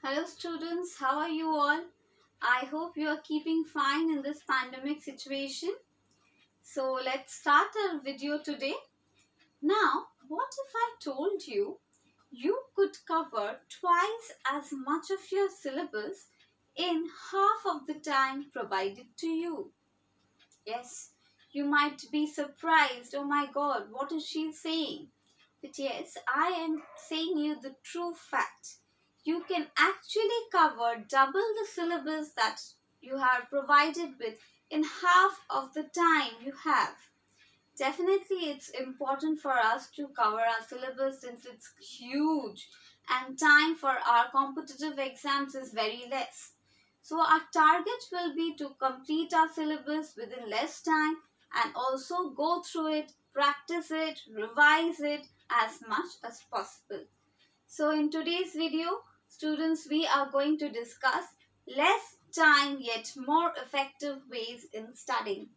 Hello students, how are you all? I hope you are keeping fine in this pandemic situation. So let's start our video today. Now, what if I told you you could cover twice as much of your syllabus in half of the time provided to you? Yes, you might be surprised, oh my god, what is she saying? But yes, I am saying you the true fact. You can actually cover double the syllabus that you are provided with in half of the time you have. Definitely, it's important for us to cover our syllabus since it's huge and time for our competitive exams is very less. So, our target will be to complete our syllabus within less time and also go through it, practice it, revise it as much as possible. So, in today's video, students, we are going to discuss less time yet more effective ways in studying.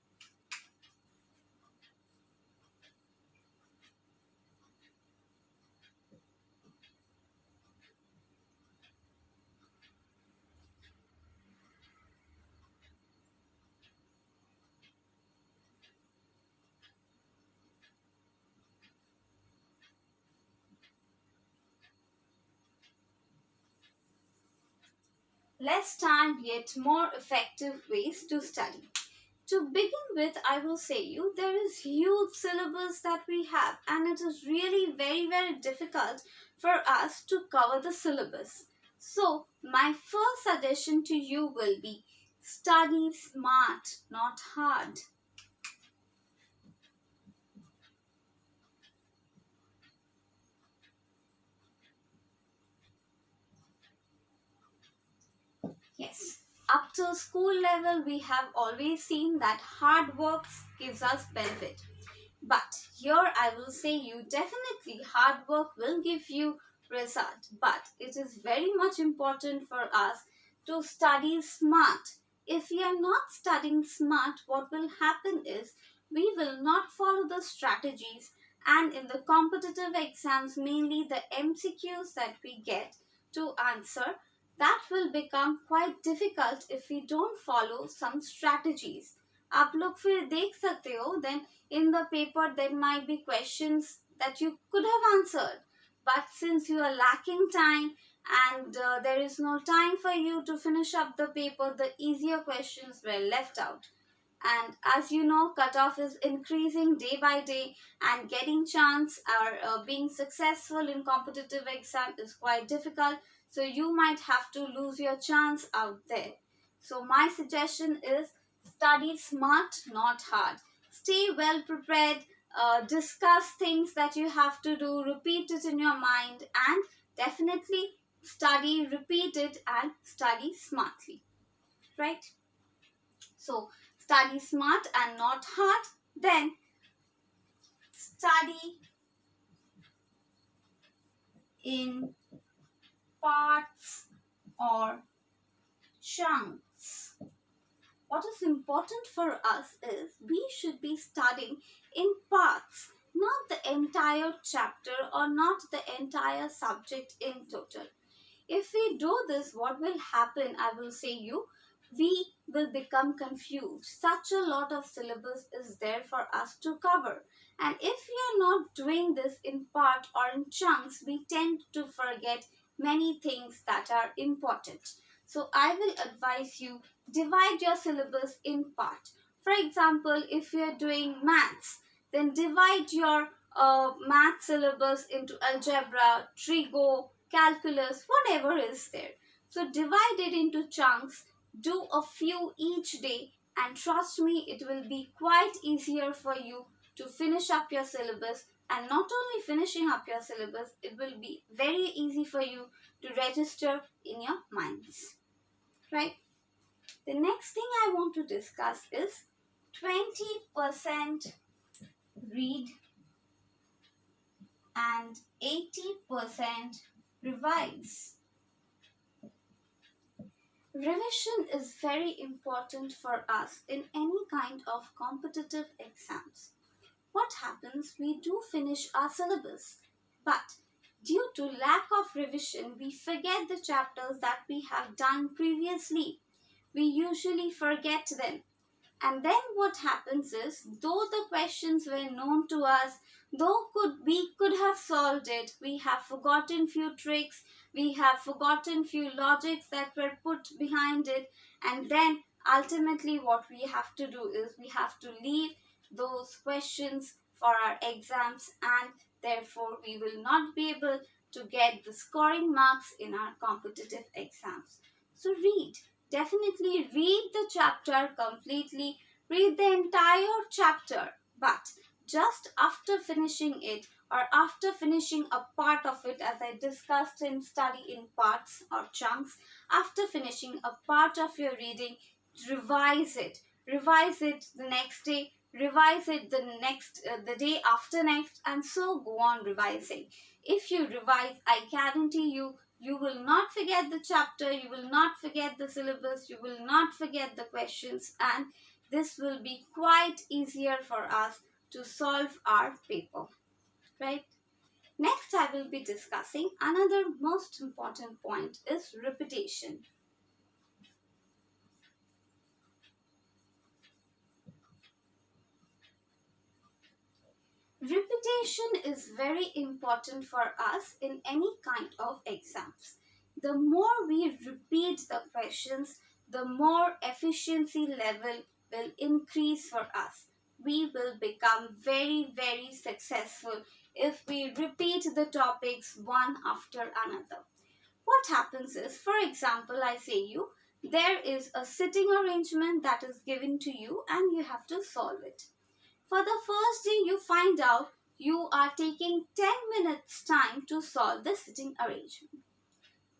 Less time yet more effective ways to study. To begin with, I will say you there is huge syllabus that we have and it is really very difficult for us to cover the syllabus. So my first suggestion to you will be study smart, not hard. Yes, up to school level we have always seen that hard work gives us benefit. But here I will say you definitely hard work will give you result. But it is very much important for us to study smart. If we are not studying smart, what will happen is we will not follow the strategies and in the competitive exams, mainly the MCQs that we get to answer, that will become quite difficult if we don't follow some strategies. आप लोग फिर देख सकते हो then in the paper there might be questions that you could have answered, but since you are lacking time and there is no time for you to finish up the paper, the easier questions were left out. And as you know, cutoff is increasing day by day and getting chance or being successful in competitive exam is quite difficult, so you might have to lose your chance out there. So my suggestion is study smart, not hard. Stay well prepared, discuss things that you have to do, repeat it in your mind, and definitely study, repeat it, and study smartly. Right? So, study smart and not hard. Then, study in parts or chunks. What is important for us is we should be studying in parts, not the entire chapter or not the entire subject in total. If we do this, what will happen? I will say you, we will become confused. Such a lot of syllabus is there for us to cover. And if we are not doing this in part or in chunks, we tend to forget many things that are important. So I will advise you divide your syllabus in part. For example, if you are doing maths, then divide your math syllabus into algebra, trigo, calculus, whatever is there. So divide it into chunks, do a few each day, and trust me, it will be quite easier for you to finish up your syllabus. And not only finishing up your syllabus, it will be very easy for you to register in your minds. Right? The next thing I want to discuss is 20% read and 80% revise. Revision is very important for us in any kind of competitive exams. What happens? We do finish our syllabus, but Due to lack of revision, we forget the chapters that we have done previously. We usually forget them. And then what happens is, though the questions were known to us, we could have solved it, we have forgotten few tricks, we have forgotten few logics that were put behind it, and then ultimately what we have to do is we have to leave those questions for our exams, and therefore we will not be able to get the scoring marks in our competitive exams. So read. Definitely read the chapter completely, read the entire chapter, but just after finishing it or after finishing a part of it, as I discussed in study in parts or chunks, after finishing a part of your reading, revise it. Revise it the next day, revise it the day after next, and so go on revising. If you revise, I guarantee you will not forget the chapter, you will not forget the syllabus, you will not forget the questions, and this will be quite easier for us to solve our paper, right? Next, I will be discussing another most important point is repetition. Repetition is very important for us in any kind of exams. The more we repeat the questions, the more efficiency level will increase for us. We will become very, very successful if we repeat the topics one after another. What happens is, for example, I say you, there is a sitting arrangement that is given to you and you have to solve it. For the first day, you find out you are taking 10 minutes time to solve the sitting arrangement.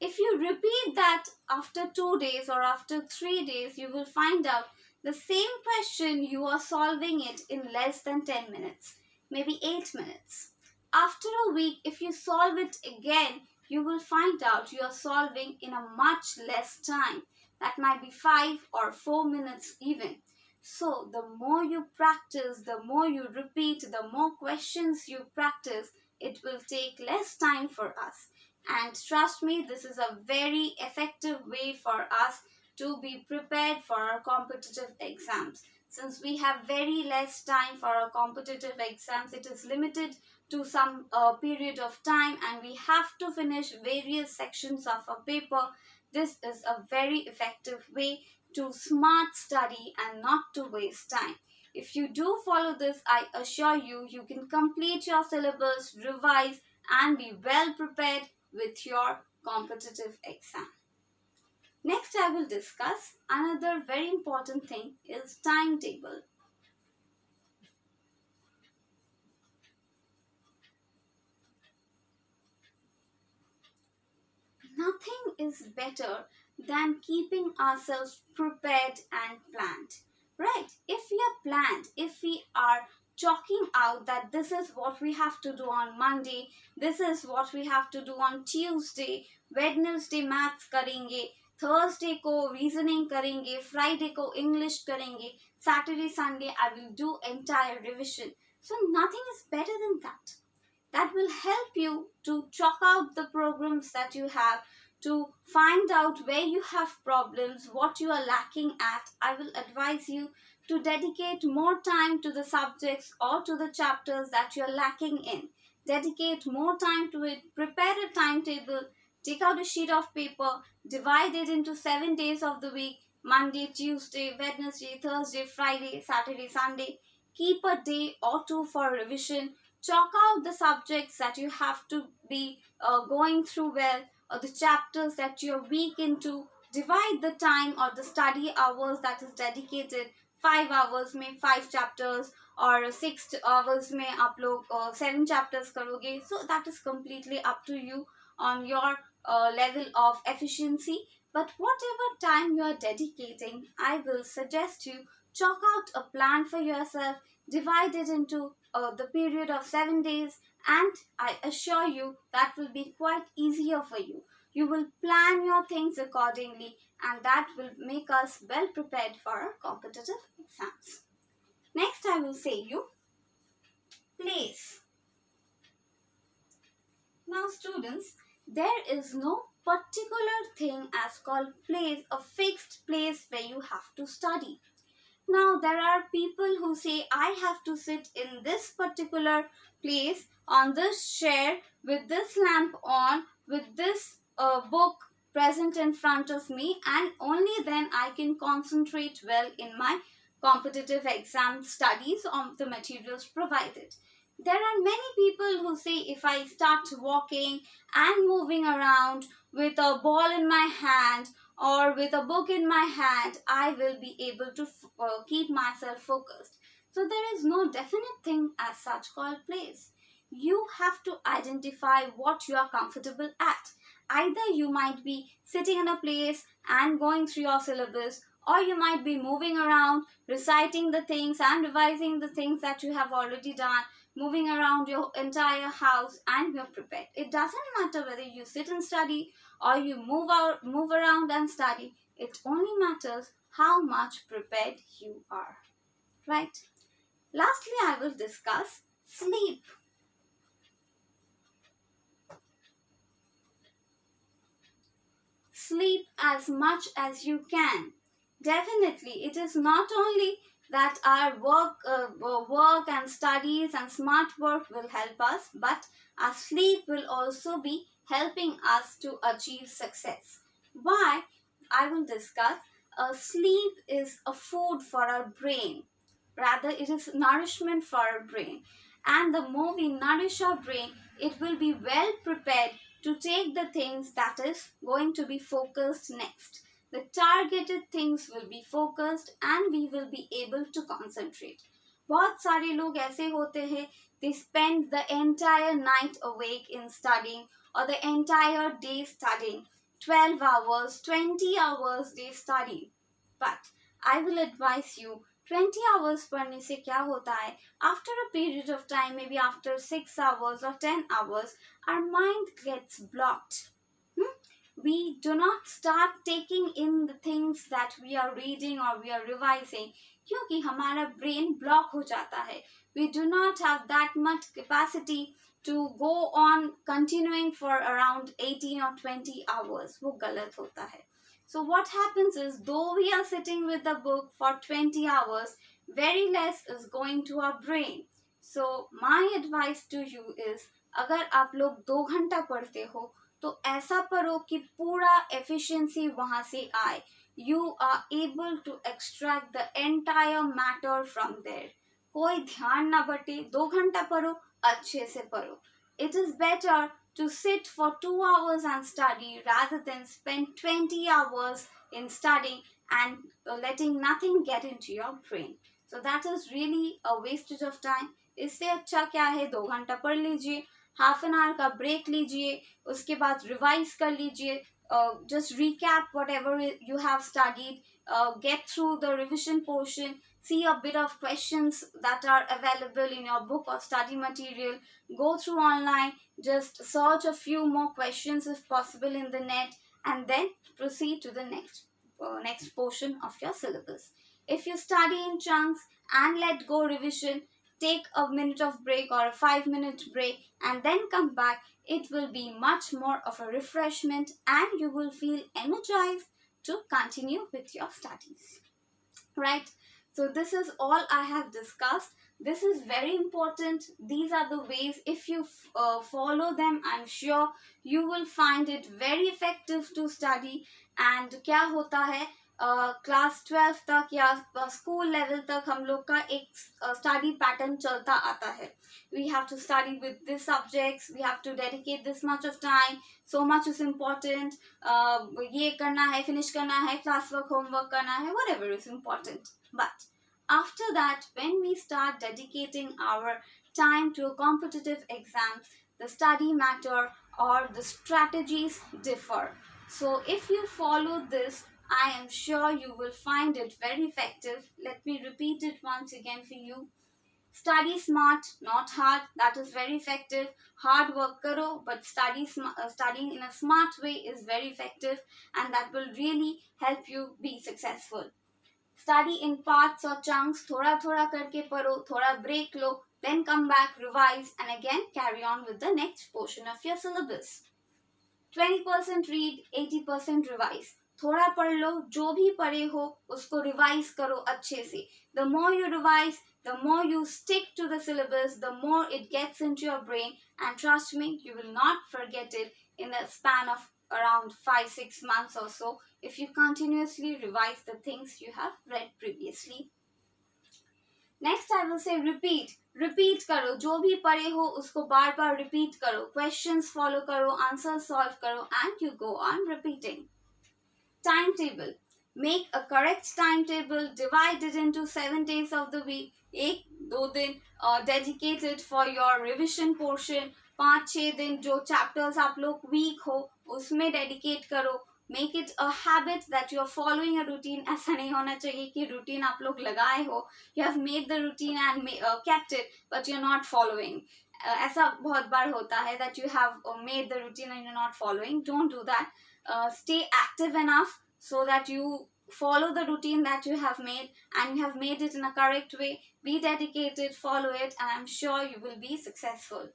If you repeat that after 2 days or after 3 days, you will find out the same question you are solving it in less than 10 minutes, maybe 8 minutes. After a week, if you solve it again, you will find out you are solving in a much less time. That might be 5 or 4 minutes even. So, the more you practice, the more you repeat, the more questions you practice, it will take less time for us. And trust me, this is a very effective way for us to be prepared for our competitive exams. Since we have very less time for our competitive exams, it is limited to some period of time and we have to finish various sections of a paper. This is a very effective way to smart study and not to waste time. If you do follow this, I assure you, you can complete your syllabus, revise, and be well prepared with your competitive exam. Next, I will discuss another very important thing is timetable. Nothing is better than keeping ourselves prepared and planned. Right? If we are planned, if we are chalking out that this is what we have to do on Monday, this is what we have to do on Tuesday, Wednesday maths करेंगे, Thursday को reasoning करेंगे, Friday को English करेंगे, Saturday, Sunday I will do entire revision. So nothing is better than that. That will help you to chalk out the programs that you have, to find out where you have problems, what you are lacking at. I will advise you to dedicate more time to the subjects or to the chapters that you are lacking in. Dedicate more time to it, prepare a timetable, take out a sheet of paper, divide it into 7 days of the week, Monday, Tuesday, Wednesday, Thursday, Friday, Saturday, Sunday. Keep a day or two for revision. Chalk out the subjects that you have to be going through well, or the chapters that you're weak into. Divide the time or the study hours that is dedicated. 5 hours may 5 chapters, or 6 hours may आप लोग 7 chapters करोगे. So that is completely up to you on your level of efficiency. But whatever time you are dedicating, I will suggest you chalk out a plan for yourself, divide it into the period of 7 days, and I assure you that will be quite easier for you. You will plan your things accordingly, and that will make us well prepared for our competitive exams. Next, I will say you place. Now, students, there is no particular thing as called place, a fixed place where you have to study. Now, there are people who say, I have to sit in this particular place on this chair with this lamp on, with this book present in front of me, and only then I can concentrate well in my competitive exam studies on the materials provided. There are many people who say, if I start walking and moving around with a ball in my hand or with a book in my hand, I will be able to keep myself focused. So there is no definite thing as such called place. You have to identify what you are comfortable at. Either you might be sitting in a place and going through your syllabus, or you might be moving around, reciting the things and revising the things that you have already done, moving around your entire house, and you're prepared. It doesn't matter whether you sit and study or you move around and study. It only matters how much prepared you are, right? Lastly, I will discuss sleep. Sleep as much as you can. Definitely, it is not only that our work and studies and smart work will help us, but our sleep will also be helping us to achieve success. Why? I will discuss. Sleep is a food for our brain. Rather, it is nourishment for our brain. And the more we nourish our brain, it will be well prepared to take the things that is going to be focused next. The targeted things will be focused and we will be able to concentrate. बहुत सारे लोग ऐसे होते हैं, they spend the entire night awake in studying or the entire day studying. 12 hours, 20 hours they study. But I will advise you, 20 hours पढ़ने से क्या होता है? After a period of time, maybe after 6 hours or 10 hours, our mind gets blocked. We do not start taking in the things that we are reading or we are revising क्योंकि हमारा brain block हो जाता है. We do not have that much capacity to go on continuing for around 18 or 20 hours. वो गलत होता है. So what happens is, though we are sitting with the book for 20 hours, very less is going to our brain. So my advice to you is, अगर आप लोग 2 घंटा पढ़ते हो तो ऐसा पढ़ो कि पूरा efficiency वहाँ से आए. You are able to extract the entire matter from there. कोई ध्यान ना बटे, 2 घंटा पढ़ो, अच्छे से पढ़ो. It is better to sit for 2 hours and study rather than spend 20 hours in studying and letting nothing get into your brain. So that is really a wastage of time. इससे अच्छा क्या है, 2 घंटा पढ़ लीजिए, हाफ एन आवर का break लीजिए, उसके बाद रिवाइज कर लीजिए, just recap whatever you have studied, get through the revision portion, see a bit of questions that are available in your book or study material, go through online, just search a few more questions if possible in the net, and then proceed to the next portion of your syllabus. If you study in chunks and let go revision, take a minute of break or a 5-minute break and then come back, it will be much more of a refreshment and you will feel energized to continue with your studies. Right? So this is all I have discussed. This is very important. These are the ways, if you follow them, I'm sure you will find it very effective to study. And क्या होता है, class 12 तक या school level तक हम लोग का एक स्टडी पैटर्न चलता आता है. We have to study with these subjects, we have to dedicate this much of time, so much is important, ये करना है, finish करना है, class work, homework करना है, whatever is important. But after that, when we start dedicating our time to a competitive exam, the study matter or the strategies differ. So if you follow this, I am sure you will find it very effective. Let me repeat it once again for you. Study smart, not hard. That is very effective. Hard work karo, but studying in a smart way is very effective, and that will really help you be successful. Study in parts or chunks. थोड़ा थोड़ा करके पढ़ो, थोड़ा break low, then come back, revise, and again carry on with the next portion of your syllabus. 20% read, 80% revise. थोड़ा पढ़ लो, जो भी पढ़े हो उसको रिवाइज करो अच्छे से. The more you revise, the more you stick to the syllabus, the more it gets into your brain, and trust me, you will not forget it in a span of around 5-6 months or so if you continuously revise the things you have read previously. Next I will say repeat. Repeat करो, जो भी पढ़े हो उसको बार बार repeat करो, questions follow करो, answers solve करो, and you go on repeating. Timetable. Make a correct timetable, divide it into 7 days of the week. 1-2 दिन dedicated for your revision portion. 5-6 दिन जो chapters आप लोग weak हो उसमें dedicate करो. Make it a habit that you are following a routine. ऐसा नहीं होना चाहिए कि routine आप लोग लगाए हो. You have made the routine and kept it, but you're not following. ऐसा बहुत बार होता है that you have made the routine and you're not following. Don't do that. Stay active enough so that you follow the routine that you have made, and you have made it in a correct way. Be dedicated, follow it, and I'm sure you will be successful.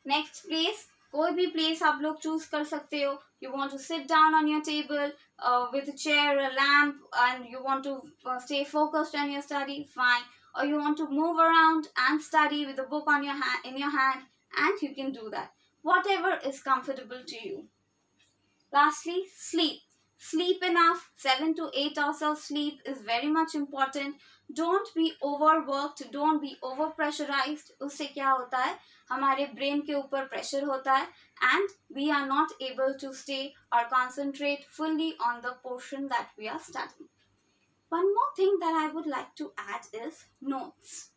Next, place. कोई भी place आप लोग choose कर सकते हो. You want to sit down on your table with a chair, a lamp, and you want to stay focused on your study, fine. Or you want to move around and study with a book on your in your hand, and you can do that. Whatever is comfortable to you. Lastly, sleep. Sleep enough. 7 to 8 hours of sleep is very much important. Don't be overworked. Don't be overpressurized. उससे क्या होता है? हमारे brain के ऊपर pressure होता है, and we are not able to stay or concentrate fully on the portion that we are studying. One more thing that I would like to add is notes.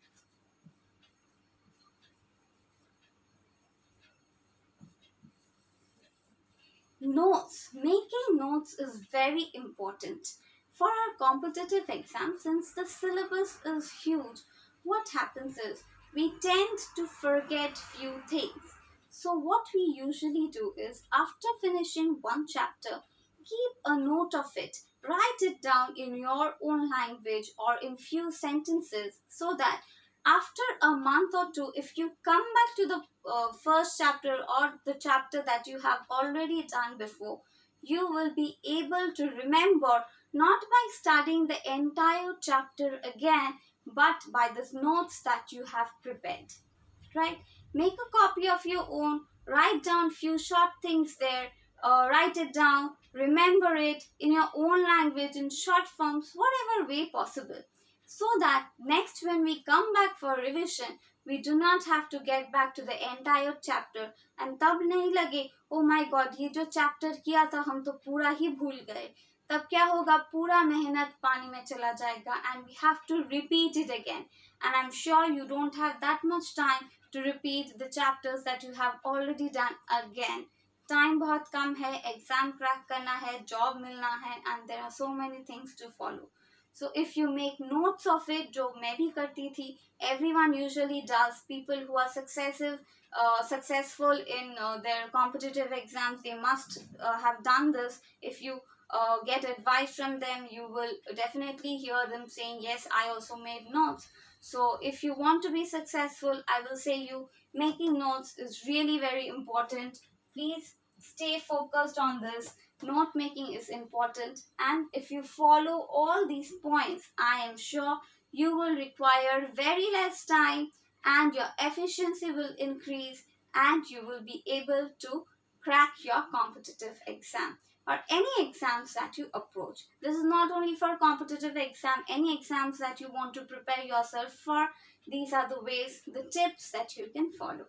Notes. Making notes is very important. For our competitive exam, since the syllabus is huge, what happens is we tend to forget few things. So what we usually do is after finishing one chapter, keep a note of it. Write it down in your own language or in few sentences so that after a month or two, if you come back to the first chapter or the chapter that you have already done before, you will be able to remember not by studying the entire chapter again, but by the notes that you have prepared. Right? Make a copy of your own, write down few short things there, write it down, remember it in your own language in short forms, whatever way possible, so that next when we come back for revision, we do not have to get back to the entire chapter and तब नहीं लगे oh my god ये जो chapter किया था हम तो पूरा ही भूल गए. तब क्या होगा, पूरा मेहनत पानी में चला जाएगा and we have to repeat it again, and I'm sure you don't have that much time to repeat the chapters that you have already done again. Time बहुत कम है, exam crack करना है, job मिलना है, and there are so many things to follow. So if you make notes of it, जो मैं भी करती थी, everyone usually does. People who are successful in their competitive exams, they must have done this. If you get advice from them, you will definitely hear them saying, yes, I also made notes. So if you want to be successful, I will say you making notes is really very important. Please stay focused on this. Note making is important, and if you follow all these points, I am sure you will require very less time and your efficiency will increase, and you will be able to crack your competitive exam or any exams that you approach. This is not only for competitive exam, any exams that you want to prepare yourself for, these are the ways, the tips that you can follow.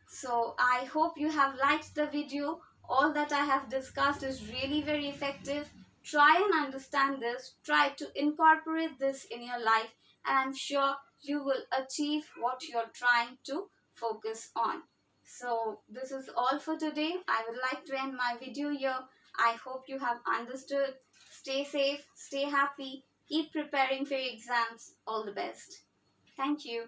So I hope you have liked the video. All that I have discussed is really very effective. Try and understand this. Try to incorporate this in your life, and I'm sure you will achieve what you're trying to focus on. So this is all for today. I would like to end my video here. I hope you have understood. Stay safe, stay happy, keep preparing for your exams. All the best. Thank you.